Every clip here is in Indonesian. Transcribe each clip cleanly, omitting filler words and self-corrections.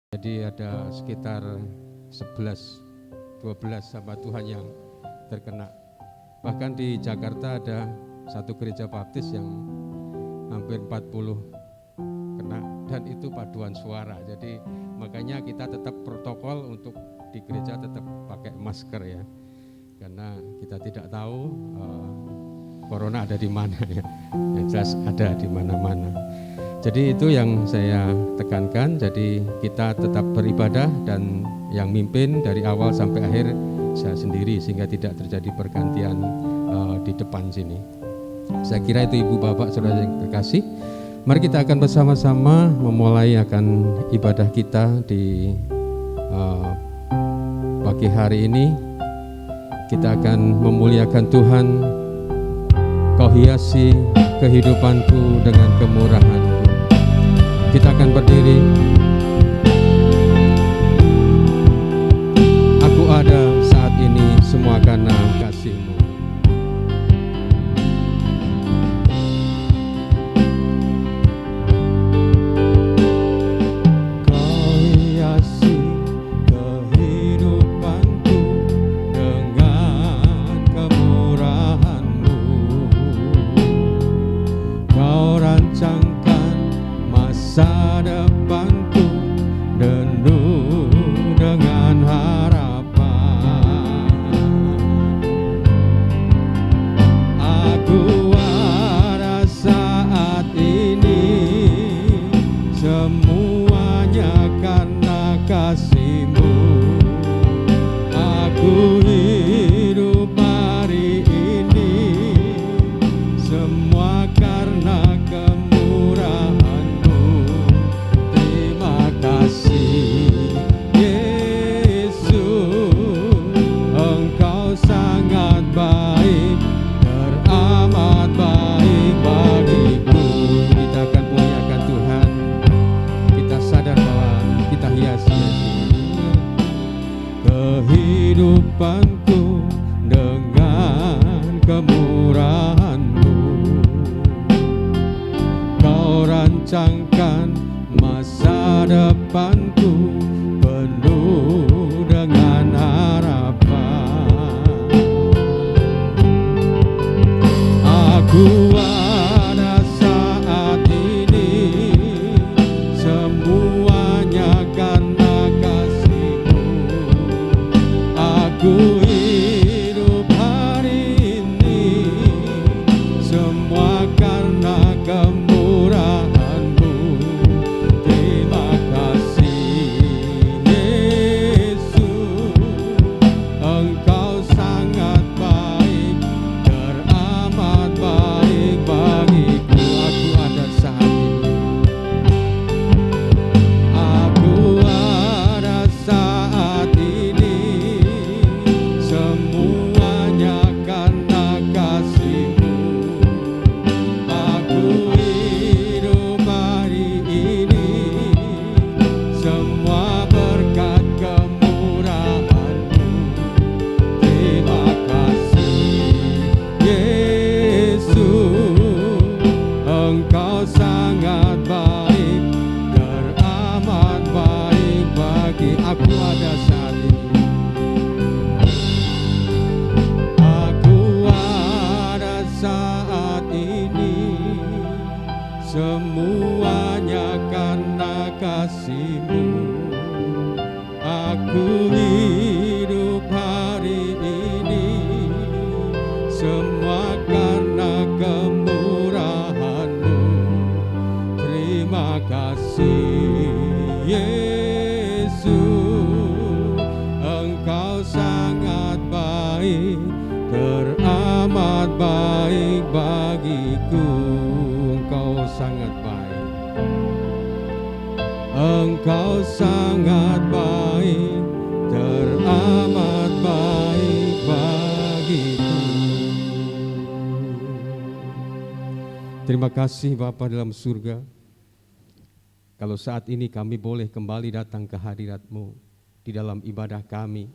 Jadi ada sekitar 11-12 hamba Tuhan yang terkena. Bahkan di Jakarta ada satu gereja baptis yang hampir 40 kena, dan itu paduan suara. Jadi makanya kita tetap protokol untuk di gereja tetap pakai masker ya. Karena kita tidak tahu corona ada di mana ya. Yang jelas ada di mana-mana. Jadi itu yang saya tekankan, jadi kita tetap beribadah dan yang mimpin dari awal sampai akhir saya sendiri sehingga tidak terjadi pergantian di depan sini. Saya kira itu Ibu Bapak Saudara yang terkasih. Mari kita akan bersama-sama memulai akan ibadah kita di pagi hari ini. Kita akan memuliakan Tuhan. Kau hiasi kehidupanku dengan kemurahan. Kita akan berdiri. Aku ada saat ini semua karena kasih-Mu. Kau hiasi kehidupanku dengan kemurahan-Mu. Kau rancangkan masa depanku penuh dengan harapan. Aku ada saat ini semuanya karena kasih-Mu. Aku hidup hari ini semua karena kemurahan-Mu. Terima kasih Yesus, Engkau sangat baik, teramat baik bagiku. Kita akan muliakan Tuhan. Kita sadar bahwa kita hiasi kehidupanku dengan kemurahan-Mu. Kau rancangkan masa depanku penuh dengan harapan. Aku ada saat ini semuanya karena kasih-Mu. Aku hidup hari ini semua karena kemurahan-Mu. Terima kasih Yesus, Engkau sangat baik, teramat baik bagiku. Aku ada saat ini. Aku ada saat ini semuanya karena kasih-Mu. Aku hidup hari ini semua berkat kemurahan-Mu. Terima kasih Yesus, Engkau sangat baik, teramat baik bagi aku ada saat ini. Aku ada saat ini semuanya karena kasih-Mu. Aku hidup hari ini semua karena kemurahan-Mu. Terima kasih Yesus, Engkau sangat baik, teramat baik bagiku. Engkau sangat baik. Engkau sangat baik, teramat baik bagiku. Terima kasih Bapa dalam surga. Kalau saat ini kami boleh kembali datang ke hadirat-Mu di dalam ibadah kami.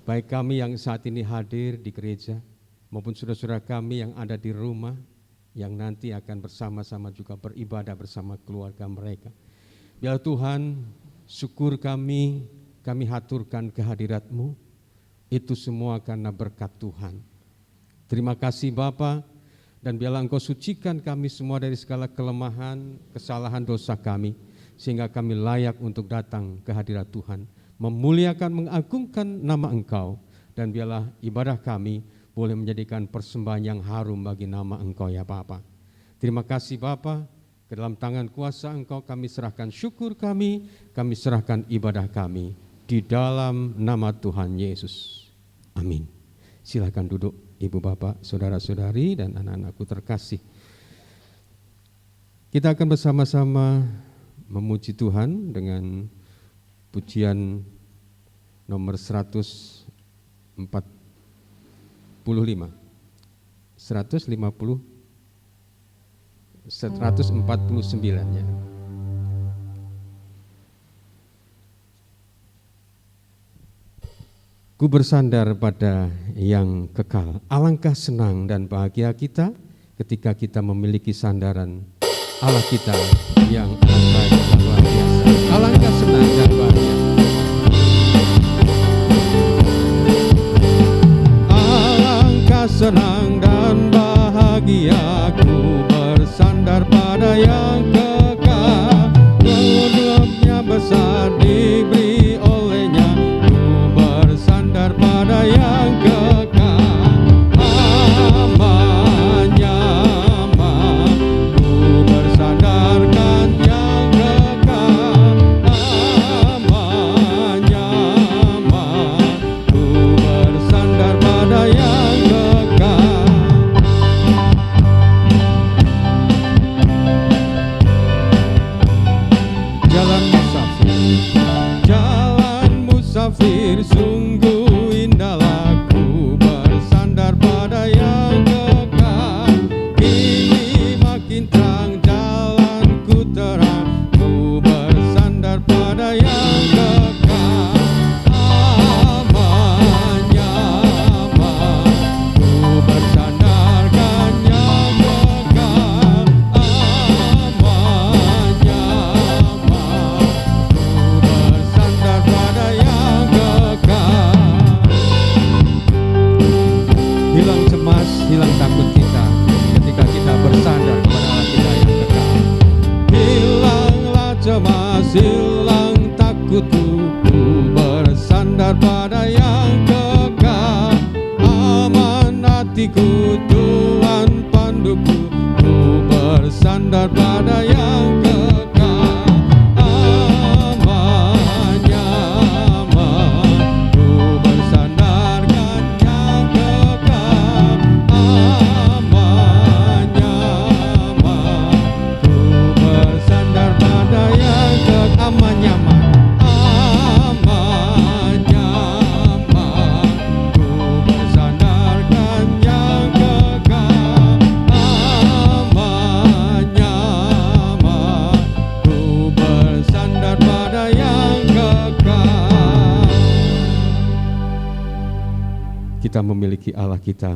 Baik kami yang saat ini hadir di gereja maupun saudara-saudara kami yang ada di rumah yang nanti akan bersama-sama juga beribadah bersama keluarga mereka. Biar Tuhan syukur kami haturkan kehadirat-Mu. Itu semua karena berkat Tuhan. Terima kasih Bapa, dan biarlah Engkau sucikan kami semua dari segala kelemahan, kesalahan, dosa kami, sehingga kami layak untuk datang ke hadirat Tuhan, memuliakan, mengagungkan nama Engkau, dan biarlah ibadah kami boleh menjadikan persembahan yang harum bagi nama Engkau ya Bapa. Terima kasih Bapa, ke dalam tangan kuasa Engkau kami serahkan syukur kami serahkan ibadah kami, di dalam nama Tuhan Yesus. Amin. Silakan duduk Ibu Bapak, saudara-saudari dan anak-anakku terkasih. Kita akan bersama-sama memuji Tuhan dengan pujian nomor 149 ya. Ku bersandar pada yang kekal. Alangkah senang dan bahagia kita ketika kita memiliki sandaran Allah kita yang ajaib dan luar biasa. Alangkah senang dan bahagia. Alangkah senang dan bahagia ku bersandar pada yang kekal. Hidupnya besar diberi olehnya, ku bersandar pada yang kekal. Aman, nyaman, ku bersandarkan yang kekal. Aman, nyaman, ku bersandar pada yang kekal. Jalan musafir sungguh indahlah, ku bersandar pada yang kekal. Kini makin terang jalanku terang, ku bersandar pada yang kekal. Aman, nyaman, ku bersandarkan yang kekal. Aman, nyaman, bersandar pada yang kekal. Hilang cemas, hilang takut kita ketika kita bersandar kepada Allah kita yang kekal. Hilanglah cemas, hilang takutku, ku bersandar pada yang kekal. Aman hatiku, Tuhan panduku, ku bersandar pada yang kekal. Aman, nyaman, ku bersandarkan yang kekal. Aman, nyaman, ku bersandar pada yang kekal. Aman, nyaman, aman, nyaman, ku bersandarkan yang kekal. Aman, nyaman, ku bersandar pada yang kekal. Kita memiliki Allah kita,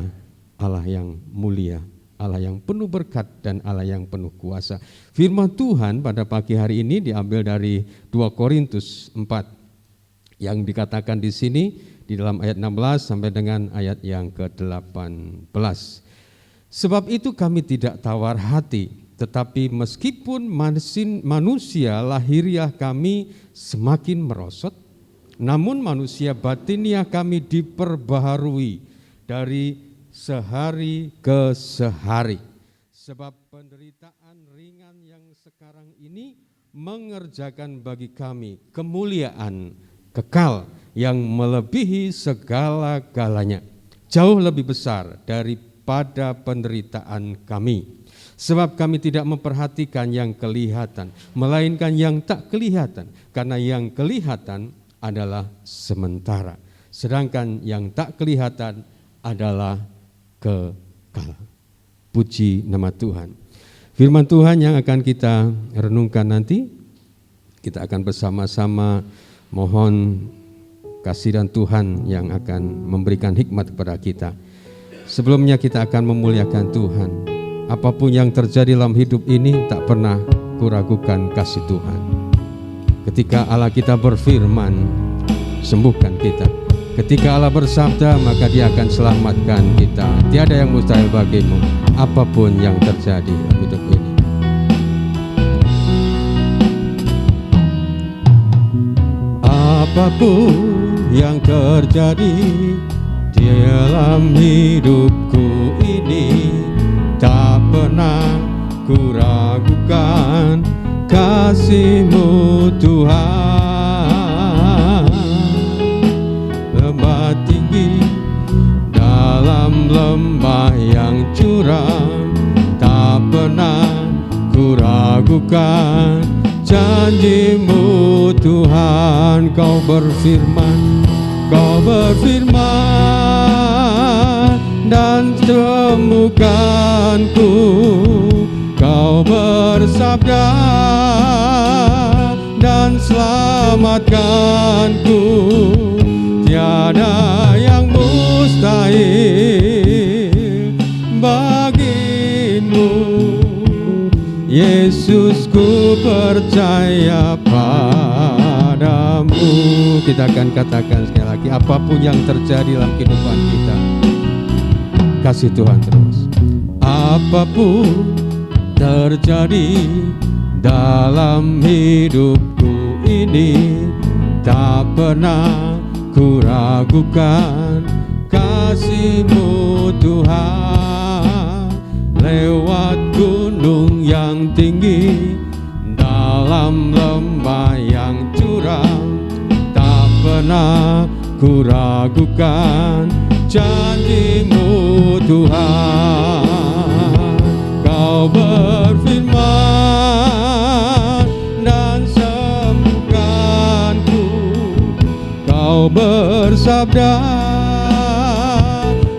Allah yang mulia, Allah yang penuh berkat dan Allah yang penuh kuasa. Firman Tuhan pada pagi hari ini diambil dari 2 Korintus 4 yang dikatakan di sini di dalam ayat 16 sampai dengan ayat yang ke-18. Sebab itu kami tidak tawar hati, tetapi meskipun manusia lahiriah kami semakin merosot, namun manusia batiniah kami diperbaharui dari sehari ke sehari. Sebab penderitaan ringan yang sekarang ini mengerjakan bagi kami kemuliaan kekal yang melebihi segala-galanya, jauh lebih besar daripada penderitaan kami. Sebab kami tidak memperhatikan yang kelihatan, melainkan yang tak kelihatan, karena yang kelihatan adalah sementara, sedangkan yang tak kelihatan adalah kekal. Puji nama Tuhan. Firman Tuhan yang akan kita renungkan nanti, kita akan bersama-sama mohon kehadiran Tuhan yang akan memberikan hikmat kepada kita. Sebelumnya kita akan memuliakan Tuhan. Apapun yang terjadi dalam hidup ini, tak pernah kuragukan kasih Tuhan. Ketika Allah kita berfirman, sembuhkan kita. Ketika Allah bersabda, maka Dia akan selamatkan kita. Tiada yang mustahil bagimu, apapun yang terjadi dalam hidup ini. Apapun yang terjadi dalam hidupku ini, tak pernah ku ragukan kasih-Mu Tuhan. Lembah tinggi dalam lembah yang curam, tak pernah ku ragukan janji-Mu Tuhan. Kau berfirman dan temukanku. Kau bersabda dan selamatkanku. Tiada yang mustahil bagimu. Yesus, ku percaya padamu. Kita akan katakan sekali lagi, apapun yang terjadi dalam kehidupan kita, kasih Tuhan terus. Apapun terjadi dalam hidupku ini, tak pernah ku ragukan kasih-Mu Tuhan. Lewat gunung yang tinggi, dalam lembah yang curam, tak pernah ku ragukan janji-Mu Tuhan. Kau berfirman dan sembuhkanku. Kau bersabda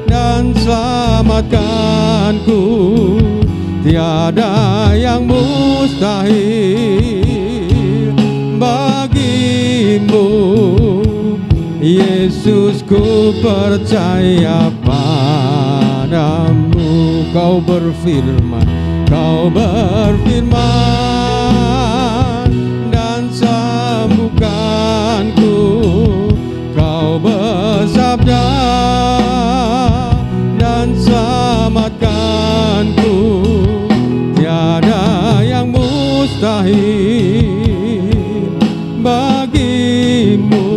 dan selamatkanku. Tiada yang mustahil bagimu. Yesus, ku percaya padamu. Kau berfirman dan sembuhkanku. Kau bersabda dan selamatkanku. Tiada yang mustahil bagimu.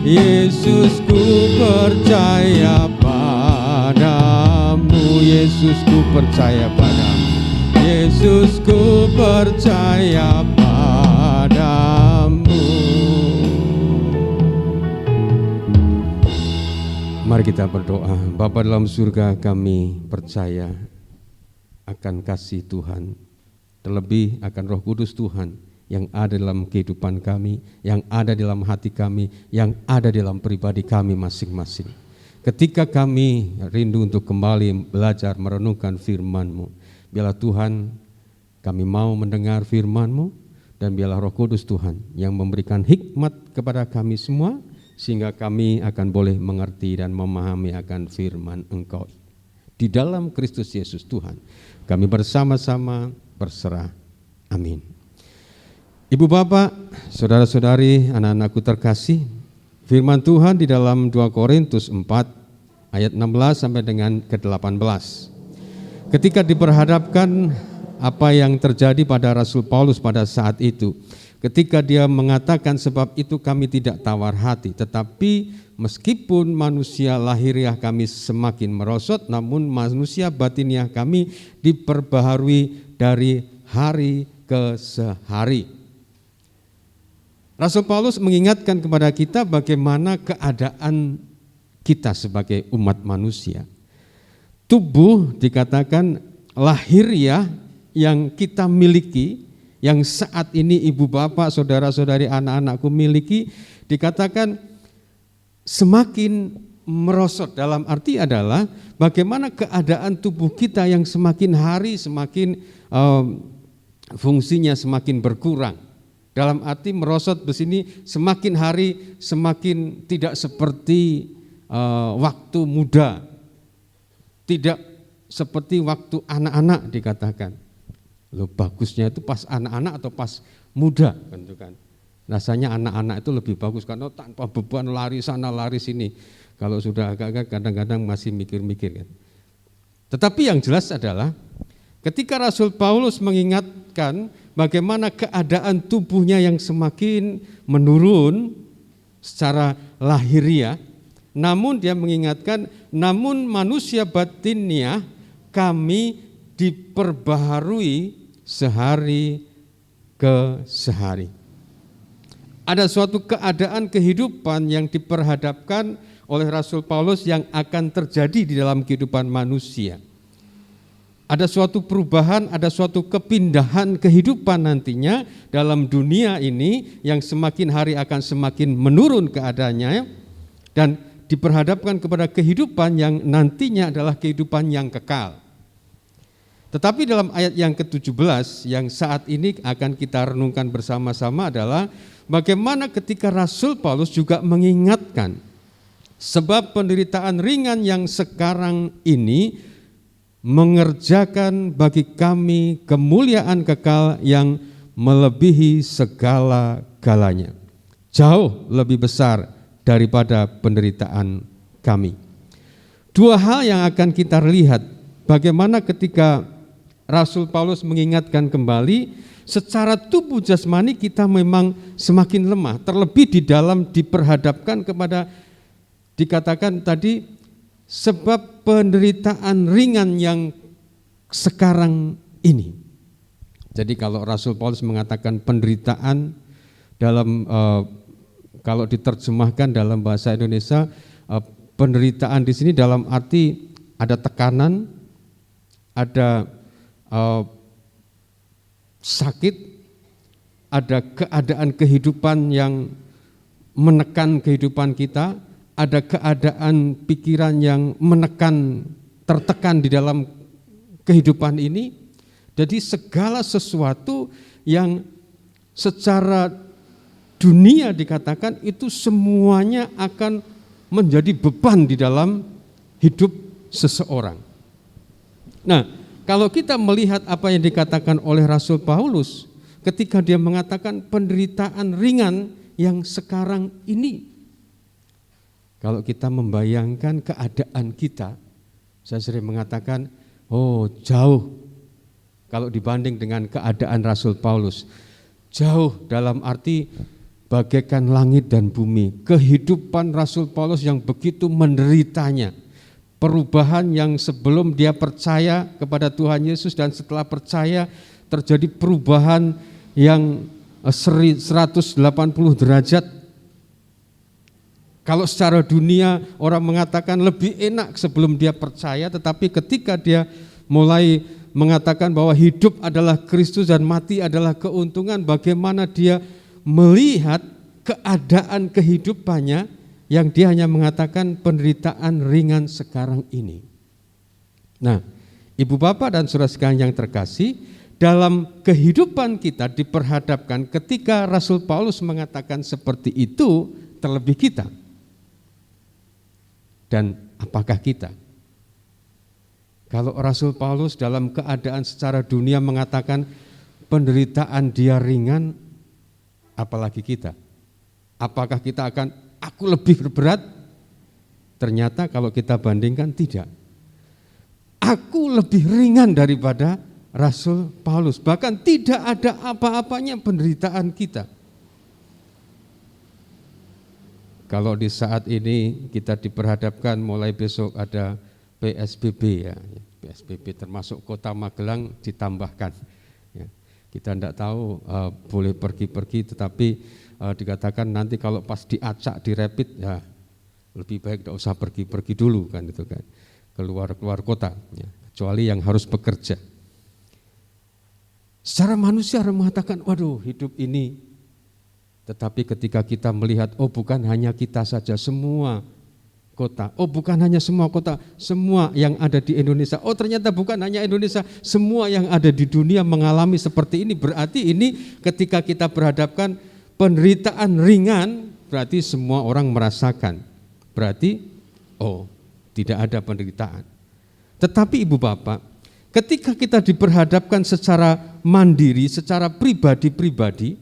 Yesus, ku percaya padamu. Yesus, ku percaya padamu. Yesus, ku percaya padamu. Mari kita berdoa. Bapa dalam surga, kami percaya akan kasih Tuhan, terlebih akan Roh Kudus Tuhan yang ada dalam kehidupan kami, yang ada dalam hati kami, yang ada dalam pribadi kami masing-masing. Ketika kami rindu untuk kembali belajar merenungkan firman-Mu, biarlah Tuhan kami mau mendengar firman-Mu, dan biarlah Roh Kudus Tuhan yang memberikan hikmat kepada kami semua, sehingga kami akan boleh mengerti dan memahami akan firman Engkau. Di dalam Kristus Yesus Tuhan, kami bersama-sama berserah. Amin. Ibu bapak, saudara-saudari, anak-anakku terkasih, firman Tuhan di dalam 2 Korintus 4 ayat 16 sampai dengan ke-18. Ketika diperhadapkan apa yang terjadi pada Rasul Paulus pada saat itu, ketika dia mengatakan, sebab itu kami tidak tawar hati, tetapi meskipun manusia lahiriah kami semakin merosot, namun manusia batiniah kami diperbaharui dari hari ke sehari. Rasul Paulus mengingatkan kepada kita bagaimana keadaan kita sebagai umat manusia. Tubuh dikatakan lahiriah yang kita miliki, yang saat ini ibu bapak, saudara-saudari, anak-anakku miliki, dikatakan semakin merosot. Dalam arti adalah bagaimana keadaan tubuh kita yang semakin hari semakin fungsinya semakin berkurang. Dalam arti merosot di sini semakin hari semakin tidak seperti waktu muda, tidak seperti waktu anak-anak dikatakan. Loh, bagusnya itu pas anak-anak atau pas muda gitu kan. Rasanya anak-anak itu lebih bagus karena tanpa beban lari sana lari sini. Kalau sudah agak-agak kadang-kadang masih mikir-mikir kan. Tetapi yang jelas adalah ketika Rasul Paulus mengingatkan bagaimana keadaan tubuhnya yang semakin menurun secara lahiriah, namun dia mengingatkan, namun manusia batinnya kami diperbaharui sehari ke sehari. Ada suatu keadaan kehidupan yang diperhadapkan oleh Rasul Paulus yang akan terjadi di dalam kehidupan manusia. Ada suatu perubahan, ada suatu kepindahan kehidupan nantinya dalam dunia ini yang semakin hari akan semakin menurun keadaannya dan diperhadapkan kepada kehidupan yang nantinya adalah kehidupan yang kekal. Tetapi dalam ayat yang ke-17 yang saat ini akan kita renungkan bersama-sama adalah bagaimana ketika Rasul Paulus juga mengingatkan sebab penderitaan ringan yang sekarang ini mengerjakan bagi kami kemuliaan kekal yang melebihi segala-galanya, jauh lebih besar daripada penderitaan kami. Dua hal yang akan kita lihat bagaimana ketika Rasul Paulus mengingatkan kembali, secara tubuh jasmani kita memang semakin lemah, terlebih di dalam diperhadapkan kepada, dikatakan tadi, sebab penderitaan ringan yang sekarang ini. Jadi kalau Rasul Paulus mengatakan penderitaan dalam, kalau diterjemahkan dalam bahasa Indonesia, penderitaan di sini dalam arti ada tekanan, ada sakit, ada keadaan kehidupan yang menekan kehidupan kita, ada keadaan pikiran yang menekan, tertekan di dalam kehidupan ini. Jadi segala sesuatu yang secara dunia dikatakan itu semuanya akan menjadi beban di dalam hidup seseorang. Nah, kalau kita melihat apa yang dikatakan oleh Rasul Paulus ketika dia mengatakan penderitaan ringan yang sekarang ini, kalau kita membayangkan keadaan kita, saya sering mengatakan, oh jauh kalau dibanding dengan keadaan Rasul Paulus, jauh dalam arti bagaikan langit dan bumi. Kehidupan Rasul Paulus yang begitu menderitanya, perubahan yang sebelum dia percaya kepada Tuhan Yesus dan setelah percaya terjadi perubahan yang 180 derajat. Kalau secara dunia orang mengatakan lebih enak sebelum dia percaya, tetapi ketika dia mulai mengatakan bahwa hidup adalah Kristus dan mati adalah keuntungan, bagaimana dia melihat keadaan kehidupannya yang dia hanya mengatakan penderitaan ringan sekarang ini. Nah, Ibu Bapak dan Saudara sekalian yang terkasih, dalam kehidupan kita diperhadapkan ketika Rasul Paulus mengatakan seperti itu, terlebih kita. Dan apakah kita? Kalau Rasul Paulus dalam keadaan secara dunia mengatakan penderitaan dia ringan, apalagi kita? Apakah kita akan aku lebih berat? Ternyata kalau kita bandingkan tidak. Aku lebih ringan daripada Rasul Paulus. Bahkan tidak ada apa-apanya penderitaan kita. Kalau di saat ini kita diperhadapkan mulai besok ada PSBB ya. PSBB termasuk Kota Magelang ditambahkan. Ya. Kita tidak tahu boleh pergi-pergi, tetapi dikatakan nanti kalau pas diacak, direpit, ya lebih baik tidak usah pergi-pergi dulu kan itu kan, keluar kota, ya, kecuali yang harus bekerja. Secara manusia orang mengatakan, waduh hidup ini, tetapi ketika kita melihat, oh bukan hanya kita saja, semua kota, oh bukan hanya semua kota, semua yang ada di Indonesia, oh ternyata bukan hanya Indonesia, semua yang ada di dunia mengalami seperti ini. Berarti ini ketika kita berhadapkan penderitaan ringan, berarti semua orang merasakan. Berarti, oh tidak ada penderitaan. Tetapi Ibu Bapak, Ketika kita diperhadapkan secara mandiri, secara pribadi-pribadi,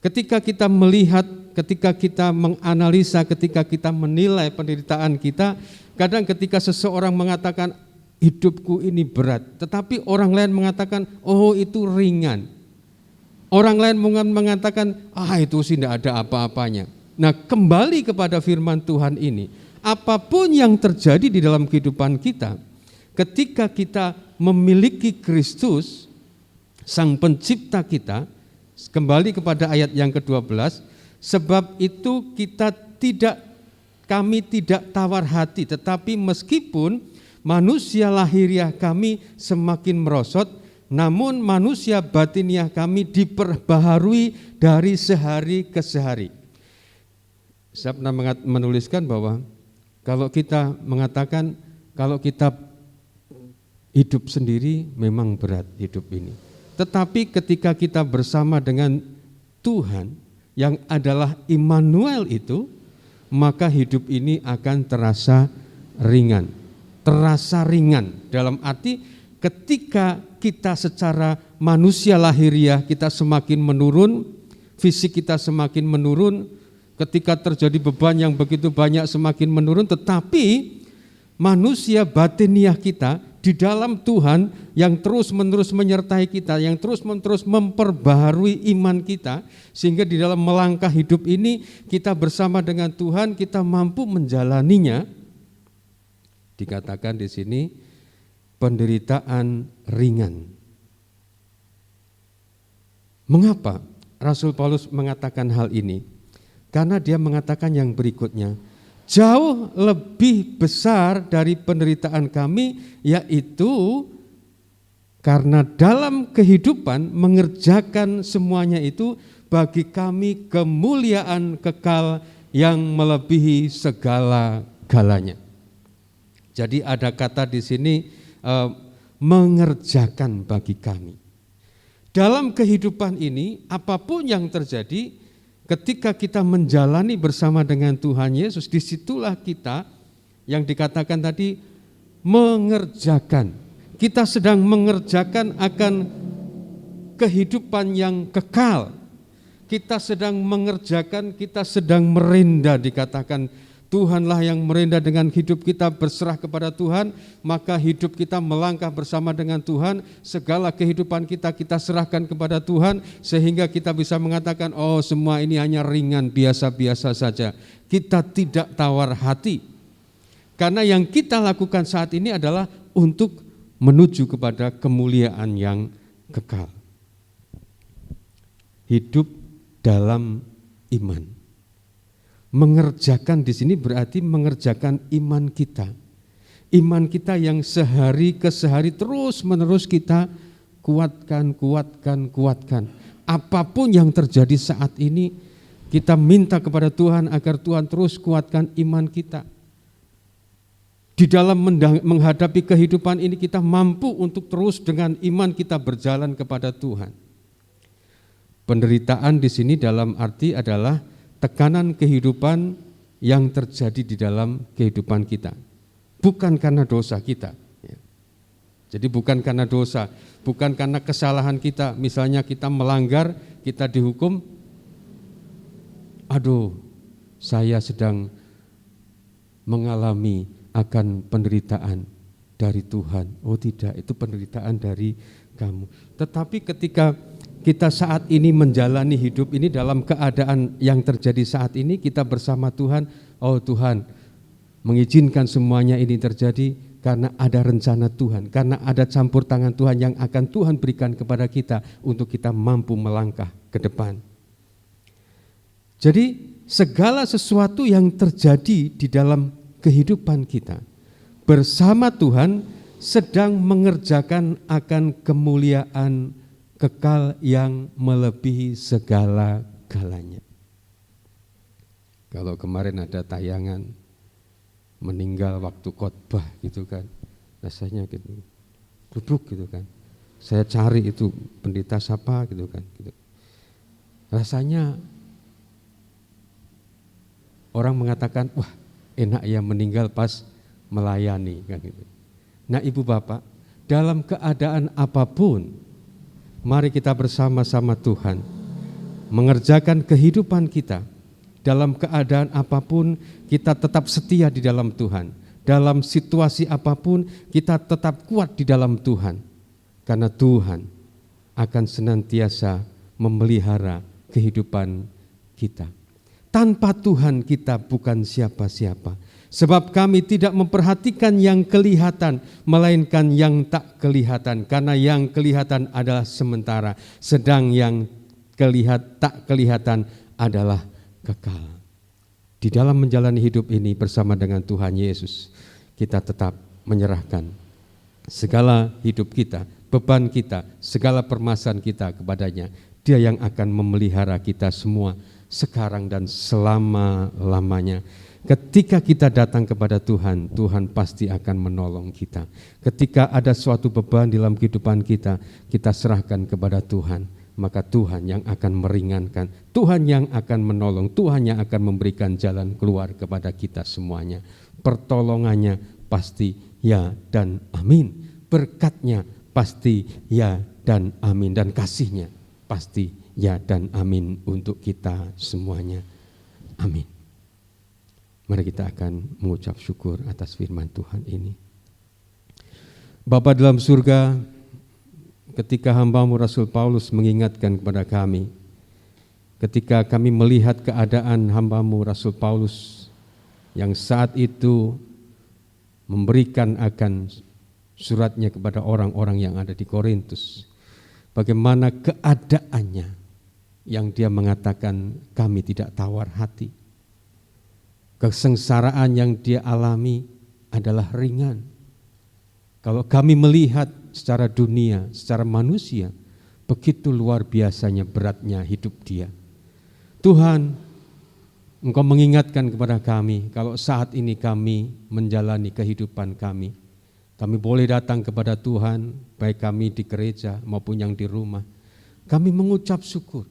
ketika kita melihat, ketika kita menganalisa, ketika kita menilai penderitaan kita, kadang ketika seseorang mengatakan hidupku ini berat, tetapi orang lain mengatakan oh itu ringan. Orang lain mengatakan itu sih tidak ada apa-apanya. Nah, kembali kepada firman Tuhan ini, apapun yang terjadi di dalam kehidupan kita, ketika kita memiliki Kristus, Sang Pencipta kita, kembali kepada ayat yang ke-12, sebab itu kami tidak tawar hati, tetapi meskipun manusia lahiriah kami semakin merosot, namun manusia batiniah kami diperbaharui dari sehari ke sehari. Saya pernah menuliskan bahwa kalau kita mengatakan kalau kita hidup sendiri memang berat hidup ini. Tetapi ketika kita bersama dengan Tuhan yang adalah Immanuel itu, maka hidup ini akan terasa ringan. Terasa ringan dalam arti ketika kita secara manusia lahiriah kita semakin menurun, fisik kita semakin menurun, ketika terjadi beban yang begitu banyak semakin menurun, tetapi manusia batiniah kita di dalam Tuhan yang terus-menerus menyertai kita, yang terus-menerus memperbaharui iman kita, sehingga di dalam melangkah hidup ini kita bersama dengan Tuhan, kita mampu menjalaninya. Dikatakan di sini penderitaan ringan. Mengapa Rasul Paulus mengatakan hal ini? Karena dia mengatakan yang berikutnya, jauh lebih besar dari penderitaan kami, yaitu karena dalam kehidupan mengerjakan semuanya itu bagi kami kemuliaan kekal yang melebihi segala-galanya. Jadi ada kata di sini mengerjakan bagi kami. Dalam kehidupan ini apapun yang terjadi, ketika kita menjalani bersama dengan Tuhan Yesus, disitulah kita yang dikatakan tadi mengerjakan. Kita sedang mengerjakan akan kehidupan yang kekal. Kita sedang mengerjakan, kita sedang merendah, dikatakan Tuhanlah yang merendah dengan hidup kita berserah kepada Tuhan, maka hidup kita melangkah bersama dengan Tuhan, segala kehidupan kita serahkan kepada Tuhan, sehingga kita bisa mengatakan, oh semua ini hanya ringan, biasa-biasa saja. Kita tidak tawar hati, karena yang kita lakukan saat ini adalah untuk menuju kepada kemuliaan yang kekal. Hidup dalam iman. Mengerjakan di sini berarti mengerjakan iman kita. Iman kita yang sehari ke sehari terus-menerus kita kuatkan. Apapun yang terjadi saat ini, kita minta kepada Tuhan agar Tuhan terus kuatkan iman kita. Di dalam menghadapi kehidupan ini kita mampu untuk terus dengan iman kita berjalan kepada Tuhan. Penderitaan di sini dalam arti adalah tekanan kehidupan yang terjadi di dalam kehidupan kita. Bukan karena dosa kita. Jadi bukan karena dosa, bukan karena kesalahan kita. Misalnya kita melanggar, kita dihukum, aduh saya sedang mengalami akan penderitaan dari Tuhan. Oh tidak, itu penderitaan dari kamu. Tetapi ketika kita saat ini menjalani hidup ini dalam keadaan yang terjadi saat ini, kita bersama Tuhan, oh Tuhan mengizinkan semuanya ini terjadi karena ada rencana Tuhan, karena ada campur tangan Tuhan yang akan Tuhan berikan kepada kita untuk kita mampu melangkah ke depan. Jadi segala sesuatu yang terjadi di dalam kehidupan kita bersama Tuhan sedang mengerjakan akan kemuliaan kekal yang melebihi segala-galanya. Kalau kemarin ada tayangan meninggal waktu khotbah gitu kan, rasanya gitu, duduk gitu kan. Saya cari itu pendeta siapa gitu kan. Gitu. Rasanya orang mengatakan, wah enak ya meninggal pas melayani kan gitu. Nah ibu bapak, dalam keadaan apapun, mari kita bersama-sama Tuhan mengerjakan kehidupan kita. Dalam keadaan apapun kita tetap setia di dalam Tuhan. Dalam situasi apapun kita tetap kuat di dalam Tuhan. Karena Tuhan akan senantiasa memelihara kehidupan kita. Tanpa Tuhan kita bukan siapa-siapa. Sebab kami tidak memperhatikan yang kelihatan, melainkan yang tak kelihatan. Karena yang kelihatan adalah sementara, sedang yang tak kelihatan adalah kekal. Di dalam menjalani hidup ini bersama dengan Tuhan Yesus, kita tetap menyerahkan segala hidup kita, beban kita, segala permasalahan kita kepadanya. Dia yang akan memelihara kita semua sekarang dan selama-lamanya. Ketika kita datang kepada Tuhan, Tuhan pasti akan menolong kita. Ketika ada suatu beban dalam kehidupan kita, kita serahkan kepada Tuhan, maka Tuhan yang akan meringankan, Tuhan yang akan menolong, Tuhan yang akan memberikan jalan keluar kepada kita semuanya. Pertolongannya pasti ya dan amin. Berkatnya pasti ya dan amin. Dan kasihnya pasti ya dan amin untuk kita semuanya. Amin. Mari kita akan mengucap syukur atas firman Tuhan ini. Bapa dalam surga, ketika hamba-Mu Rasul Paulus mengingatkan kepada kami, ketika kami melihat keadaan hamba-Mu Rasul Paulus yang saat itu memberikan akan suratnya kepada orang-orang yang ada di Korintus, bagaimana keadaannya yang dia mengatakan kami tidak tawar hati. Kesengsaraan yang dia alami adalah ringan. Kalau kami melihat secara dunia, secara manusia, begitu luar biasanya beratnya hidup dia. Tuhan, Engkau mengingatkan kepada kami, kalau saat ini kami menjalani kehidupan kami boleh datang kepada Tuhan, baik kami di gereja maupun yang di rumah. Kami mengucap syukur,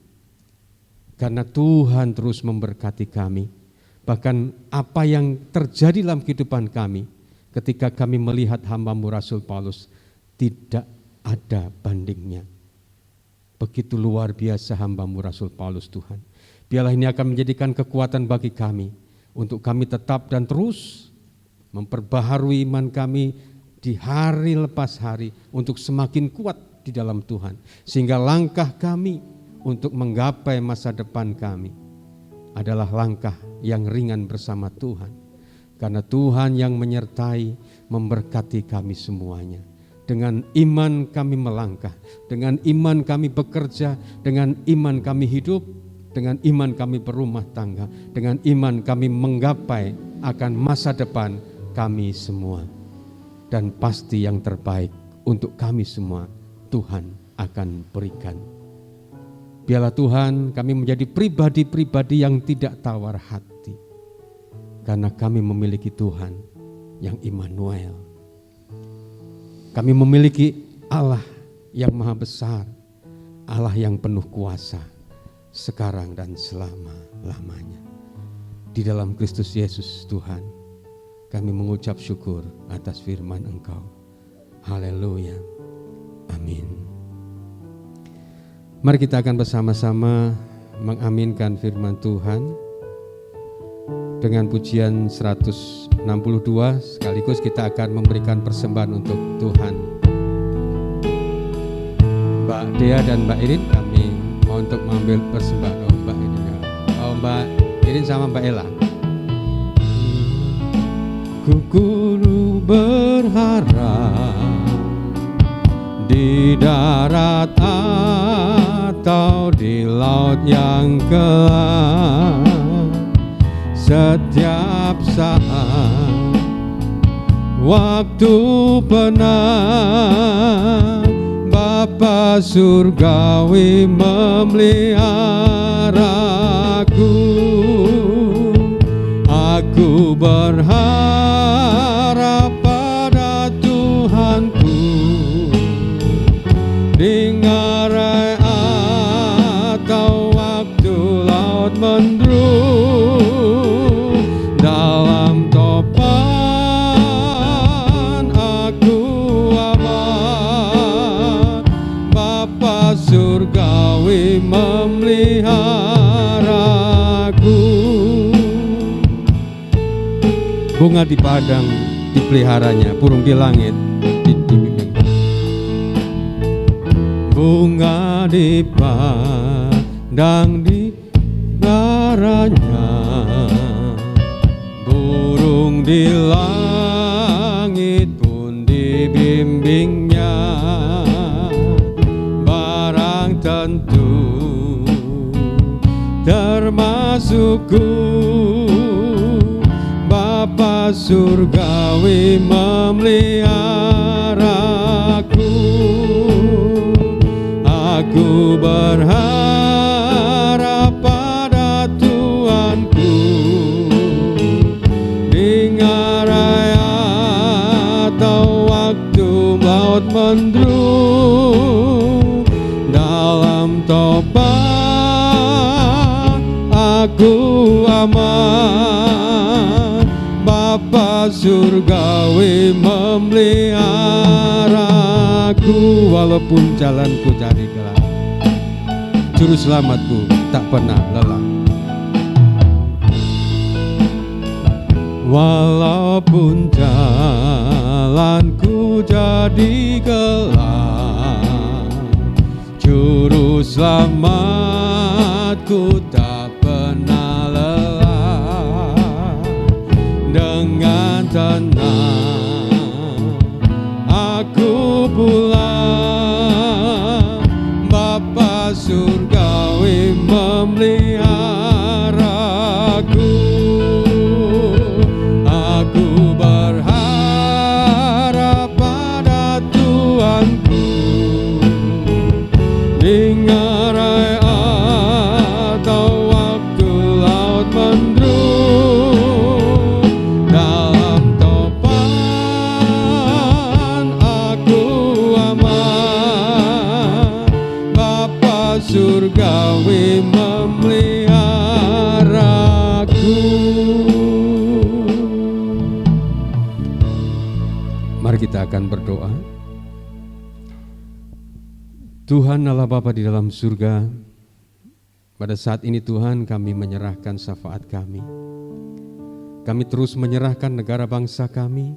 karena Tuhan terus memberkati kami. Bahkan apa yang terjadi dalam kehidupan kami, ketika kami melihat hamba-Mu Rasul Paulus, tidak ada bandingnya. Begitu luar biasa hamba-Mu Rasul Paulus Tuhan. Biarlah ini akan menjadikan kekuatan bagi kami, untuk kami tetap dan terus memperbaharui iman kami di hari lepas hari, untuk semakin kuat di dalam Tuhan. Sehingga langkah kami untuk menggapai masa depan kami adalah langkah yang ringan bersama Tuhan. Karena Tuhan yang menyertai, memberkati kami semuanya. Dengan iman kami melangkah, dengan iman kami bekerja, dengan iman kami hidup, dengan iman kami berumah tangga, dengan iman kami menggapai akan masa depan kami semua. Dan pasti yang terbaik untuk kami semua Tuhan akan berikan. Biarlah Tuhan kami menjadi pribadi-pribadi yang tidak tawar hati, karena kami memiliki Tuhan yang Immanuel. Kami memiliki Allah yang maha besar, Allah yang penuh kuasa, sekarang dan selama-lamanya. Di dalam Kristus Yesus Tuhan, kami mengucap syukur atas firman Engkau. Haleluya. Amin. Mari kita akan bersama-sama mengaminkan firman Tuhan dengan pujian 162, sekaligus kita akan memberikan persembahan untuk Tuhan. Mbak Dea dan Mbak Irin, kami mau untuk mengambil persembahan. Mbak Irin, Mbak Irin sama Mbak Ella. Ku berharap di darat atau di laut yang gelap, setiap saat waktu penat Bapa surgawi memeliharaku. Aku berharap pada Tuhanku di ngarai atau waktu laut mendung, dalam topan aku aman. bunga di padang dipeliharanya, burung di langit dibimbing. Bunga di padang dipeliharanya, burung di langit pun dibimbingnya. Barang tentu termasukku, Bapa surgawi memeliharaku. Aku berharap pada Tuhanku, di ngarai atau waktu laut mendung, dalam topan aku aman. Bapa surgawi memeliharaku, walaupun jalanku jadi gelap, juru selamatku tak pernah lelah. Walaupun jalanku jadi gelap, juru selamatku tak pernah lelah. Dengan tenang aku pulang, Bapa surgawi memeliharaku. Aku berharap pada Tuhanku, di ngarai atau waktu laut mendung, dalam topan aku aman. Bapa surgawi memeliharaku. Mari kita akan berdoa. Tuhan Allah Bapa di dalam surga, pada saat ini Tuhan kami menyerahkan syafaat kami. Kami terus menyerahkan negara bangsa kami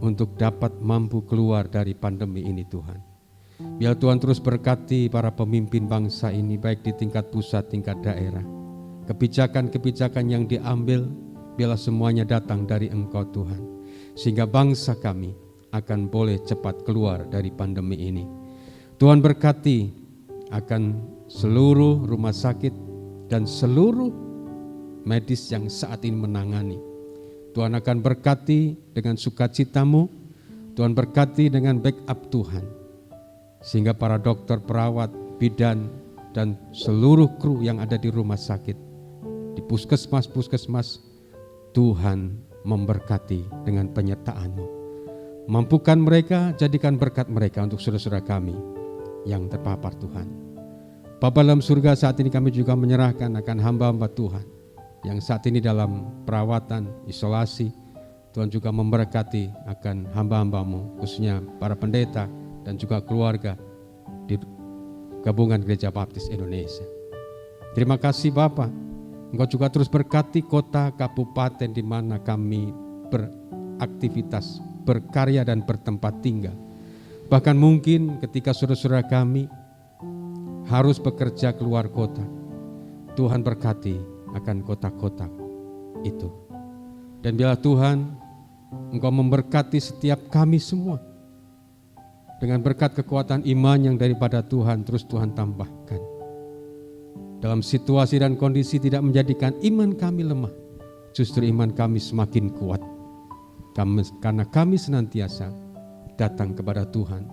untuk dapat mampu keluar dari pandemi ini Tuhan. Biar Tuhan terus berkati para pemimpin bangsa ini, baik di tingkat pusat, tingkat daerah. Kebijakan-kebijakan yang diambil, biarlah semuanya datang dari Engkau Tuhan, sehingga bangsa kami akan boleh cepat keluar dari pandemi ini. Tuhan berkati akan seluruh rumah sakit dan seluruh medis yang saat ini menangani. Tuhan akan berkati dengan sukacitamu, Tuhan berkati dengan backup Tuhan, sehingga para dokter, perawat, bidan, dan seluruh kru yang ada di rumah sakit, di puskesmas, Tuhan memberkati dengan penyertaan-Mu. Mampukan mereka, jadikan berkat mereka untuk saudara-saudara kami yang terpapar Tuhan. Bapa dalam surga, saat ini kami juga menyerahkan akan hamba-hamba Tuhan yang saat ini dalam perawatan, isolasi. Tuhan juga memberkati akan hamba-hamba-Mu, khususnya para pendeta dan juga keluarga di Gabungan Gereja Baptis Indonesia. Terima kasih Bapa, Engkau juga terus berkati kota, kabupaten di mana kami beraktivitas, berkarya dan bertempat tinggal. Bahkan mungkin ketika saudara-saudara kami harus bekerja keluar kota, Tuhan berkati akan kota-kota itu. Dan biarlah Tuhan, Engkau memberkati setiap kami semua dengan berkat kekuatan iman yang daripada Tuhan, terus Tuhan tambahkan. Dalam situasi dan kondisi tidak menjadikan iman kami lemah, justru iman kami semakin kuat. Karena kami senantiasa datang kepada Tuhan,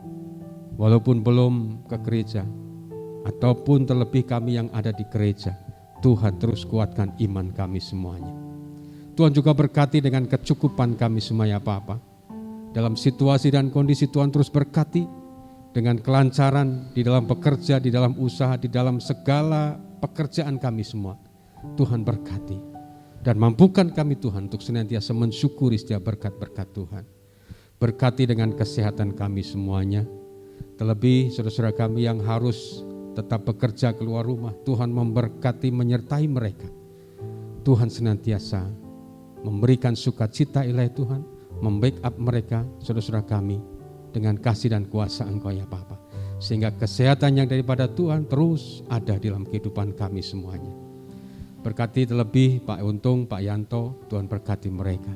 walaupun belum ke gereja, ataupun terlebih kami yang ada di gereja, Tuhan terus kuatkan iman kami semuanya. Tuhan juga berkati dengan kecukupan kami semuanya Bapa. Dalam situasi dan kondisi Tuhan terus berkati dengan kelancaran di dalam bekerja, di dalam usaha, di dalam segala pekerjaan kami semua. Tuhan berkati dan mampukan kami Tuhan untuk senantiasa mensyukuri setiap berkat-berkat Tuhan. Berkati dengan kesehatan kami semuanya. Terlebih saudara-saudara kami yang harus tetap bekerja keluar rumah, Tuhan memberkati menyertai mereka. Tuhan senantiasa memberikan sukacita ilahi Tuhan, membackup mereka, saudara-saudara kami, dengan kasih dan kuasa Engkau ya Bapa. Sehingga kesehatan yang daripada Tuhan terus ada dalam kehidupan kami semuanya. Berkati terlebih Pak Untung, Pak Yanto, Tuhan berkati mereka.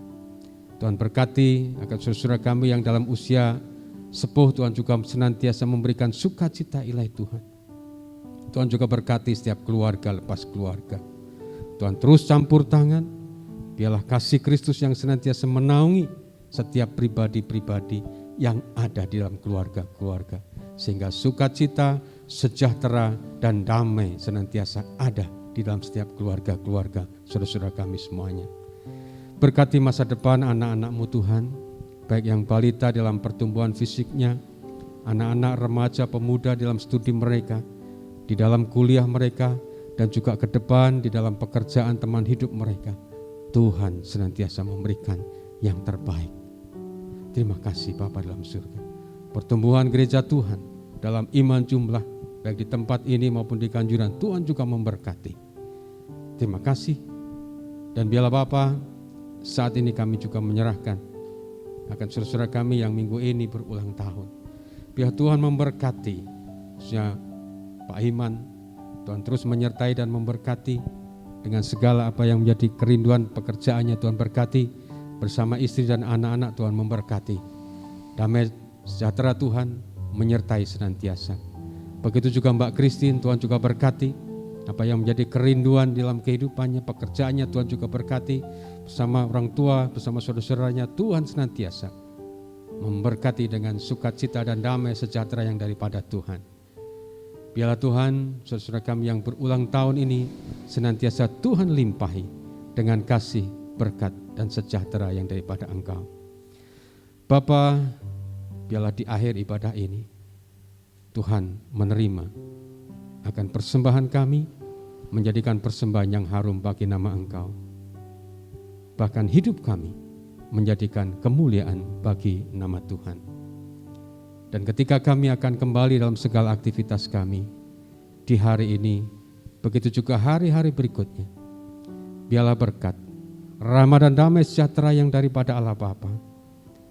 Tuhan berkati akan saudara kami yang dalam usia sepuh, Tuhan juga senantiasa memberikan sukacita ilahi Tuhan. Tuhan juga berkati setiap keluarga lepas keluarga. Tuhan terus campur tangan, biarlah kasih Kristus yang senantiasa menaungi setiap pribadi-pribadi yang ada di dalam keluarga-keluarga. Sehingga sukacita, sejahtera, dan damai senantiasa ada di dalam setiap keluarga-keluarga saudara-saudara kami semuanya. Berkati masa depan anak-anak-Mu Tuhan, baik yang balita dalam pertumbuhan fisiknya, anak-anak remaja pemuda dalam studi mereka, di dalam kuliah mereka, dan juga ke depan di dalam pekerjaan teman hidup mereka. Tuhan senantiasa memberikan yang terbaik. Terima kasih Bapa dalam surga. Pertumbuhan gereja Tuhan dalam iman jumlah, baik di tempat ini maupun di Kanjuran, Tuhan juga memberkati. Terima kasih. Dan biarlah Bapa, saat ini kami juga menyerahkan akan saudara-saudara kami yang minggu ini berulang tahun. Biar Tuhan memberkati, khususnya Pak Iman, Tuhan terus menyertai dan memberkati dengan segala apa yang menjadi kerinduan pekerjaannya. Tuhan berkati bersama istri dan anak-anak. Tuhan memberkati. Damai sejahtera Tuhan menyertai senantiasa. Begitu juga Mbak Christine, Tuhan juga berkati apa yang menjadi kerinduan dalam kehidupannya, pekerjaannya. Tuhan juga berkati bersama orang tua, bersama saudara-saudaranya. Tuhan senantiasa memberkati dengan sukacita dan damai sejahtera yang daripada Tuhan. Biarlah Tuhan, saudara kami yang berulang tahun ini senantiasa Tuhan limpahi dengan kasih, berkat, dan sejahtera yang daripada Engkau. Bapa, biarlah di akhir ibadah ini Tuhan menerima akan persembahan kami, menjadikan persembahan yang harum bagi nama Engkau. Bahkan hidup kami menjadikan kemuliaan bagi nama Tuhan. Dan ketika kami akan kembali dalam segala aktivitas kami di hari ini, begitu juga hari-hari berikutnya, biarlah berkat, rahmat dan damai sejahtera yang daripada Allah Bapa,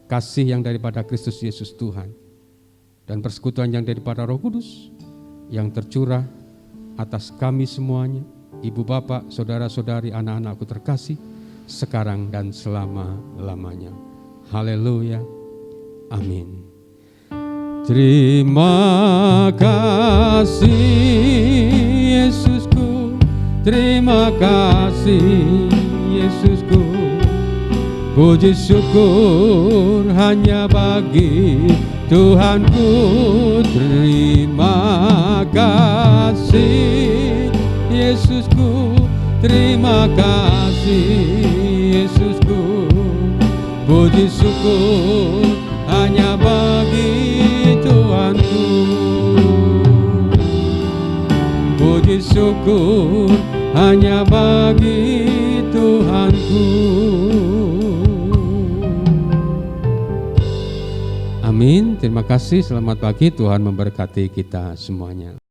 kasih yang daripada Kristus Yesus Tuhan, dan persekutuan yang daripada Roh Kudus yang tercurah atas kami semuanya, ibu bapak, saudara-saudari, anak-anakku terkasih, sekarang dan selama-lamanya. Haleluya. Amin. Terima kasih Yesusku, terima kasih Yesusku. Puji syukur hanya bagi Tuhanku. Terima kasih Yesusku, terima kasih Yesusku. Puji syukur hanya bagi Tuhanku. Puji syukur hanya bagi Tuhanku. Amin. Terima kasih. Selamat pagi. Tuhan memberkati kita semuanya.